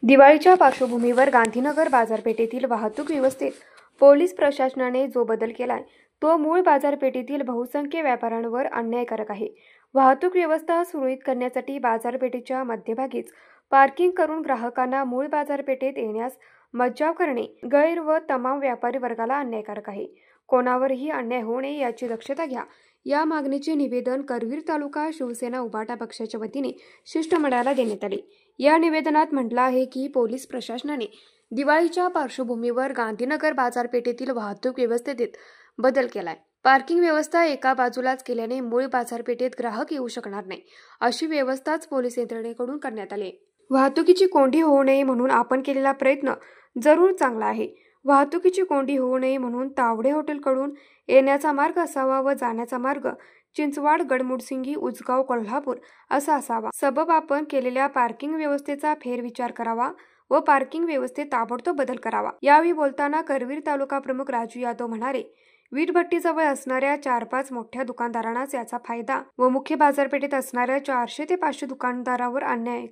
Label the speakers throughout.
Speaker 1: दिवाळीच्या पार्श्वभूमीवर गांधीनगर बाजारपेठेतील वाहतूक व्यवस्थेत पोलीस प्रशासनाने जो बदल केलाय तो मूळ बाजारपेठेतील बहुसंख्य व्यापाऱ्यांवर अन्यायकारक आहे। वाहतूक व्यवस्था सुरळीत करण्यासाठी बाजारपेठेच्या मध्यभागीच पार्किंग करून ग्राहकांना मूळ बाजारपेठेत येण्यास मज्जाव करणे गैर व तमाम व्यापारी वर्गाला अन्यायकारक आहे। कोणावरही अन्याय होऊ नये याची दक्षता घ्या, या मागणीचे निवेदन करवीर तालुका शिवसेना उभाटा पक्षाच्या वतीने शिष्टमंडळाला देण्यात आले। या निवेदनात म्हटलं आहे की पोलीस प्रशासनाने दिवाळीच्या पार्श्वभूमीवर गांधीनगर बाजारपेठेतील वाहतूक व्यवस्थेत बदल केलाय। पार्किंग व्यवस्था एका बाजूलाच केल्याने मूळ बाजारपेठेत ग्राहक येऊ शकणार नाही, अशी व्यवस्थाच पोलीस यंत्रणेकडून करण्यात आली। वाहतुकीची कोंडी होऊ नये म्हणून आपण केलेला प्रयत्न जरूर चांगला आहे। वाहतुकीची कोंडी होऊ नये म्हणून तावडे हॉटेलकडून येण्याचा मार्ग असावा व जाण्याचा मार्ग चिंचवाड, गडमुडसिंगी, उजगाव, कोल्हापूर असा असावा। सबब आपण केलेल्या पार्किंग व्यवस्थेचा फेरविचार करावा व पार्किंग व्यवस्थेत ताबडतोब बदल करावा। यावेळी बोलताना करवीर तालुका प्रमुख राजू यादव म्हणाले, वीटभट्टीजवळ असणाऱ्या 4-5 मोठ्या दुकानदारांनाच याचा फायदा व मुख्य बाजारपेठेत असणाऱ्या 400 ते 500 दुकानदारावर अन्याय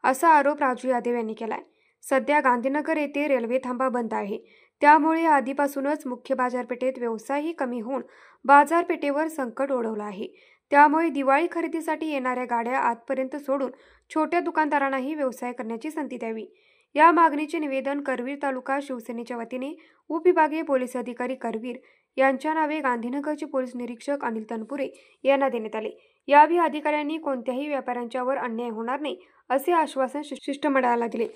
Speaker 1: असा आरोप राजू यादव यांनी केलाय। सध्या गांधीनगर येथे रेल्वे थांबा बंद आहे, त्यामुळे आधीपासूनच मुख्य बाजारपेठेत व्यवसायही कमी होऊन बाजारपेठेवर संकट ओढवलं आहे। त्यामुळे दिवाळी खरेदीसाठी येणाऱ्या गाड्या आजपर्यंत सोडून छोट्या दुकानदारांनाही व्यवसाय करण्याची संधी द्यावी, या मागणीचे निवेदन करवीर तालुका शिवसेनेच्या वतीने उपविभागीय पोलीस अधिकारी करवीर यांच्या नावे गांधीनगरचे पोलीस निरीक्षक अनिल तनपुरे यांना देण्यात आले। यावेळी अधिकाऱ्यांनी कोणत्याही व्यापाऱ्यांच्यावर अन्याय होणार नाही असे आश्वासन शिष्टमंडळाला दिले।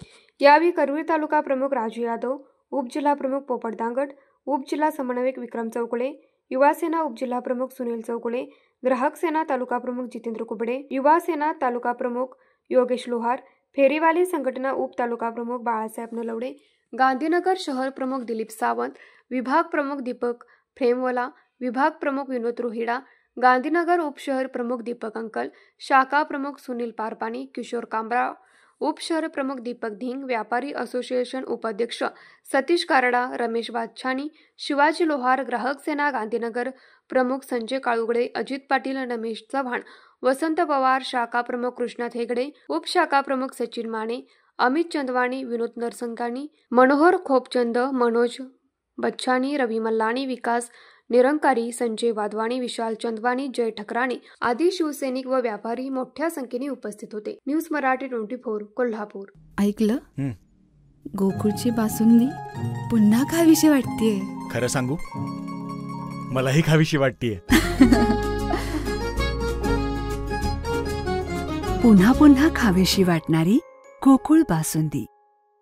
Speaker 1: यावेळी करवीर तालुका प्रमुख राजू यादव, उपजिल्हा प्रमुख पोपट दांगट, उपजिल्हा समन्वयक विक्रम चौगुले, युवा सेना उपजिल्हा प्रमुख सुनील चौगुले, ग्राहक सेना तालुका प्रमुख जितेंद्र कुबडे, युवा सेना तालुका प्रमुख योगेश लोहार, फेरीवाली संघटना उप तालुका प्रमुख बाळासाहेब नलवडे, गांधीनगर शहर प्रमुख दिलीप सावंत, विभाग प्रमुख दीपक फ्रेमवाला, विभाग प्रमुख विनोद रोहिडा, गांधीनगर उपशहर प्रमुख दीपक अंकल, शाखा प्रमुख सुनील पारपानी, किशोर कांबरा, उपशहर प्रमुख दीपक धिंग, व्यापारी असोसिएशन उपाध्यक्ष सतीश कारडा, रमेश बादशानी, शिवाजी लोहार, ग्राहक सेना गांधीनगर प्रमुख संजय काळुगडे, अजित पाटील, रमेश चव्हाण, वसंत पवार, शाखा प्रमुख कृष्णात हेगडे, उपशाखा प्रमुख सचिन माने, अमित चंदवानी, विनोद नरसंगानी, मनोहर खोपचंद, मनोज बच्छानी, रवी मल्लानी, विकास निरंकारी, संजय वाधवानी, विशाल चंदवानी, जय ठकराणे आदी शिवसैनिक व व्यापारी मोठ्या संख्येने उपस्थित होते। न्यूज मराठी 24 कोल्हापूर।
Speaker 2: ऐकलं, गोकुळची बासुंदी पुन्हा खावीशी वाटतेय।
Speaker 3: खरं सांगू, मलाही खावीशी वाटतेय।
Speaker 2: पुन्हा पुन्हा खावीशी वाटणारी गोकुळ बासुंदी।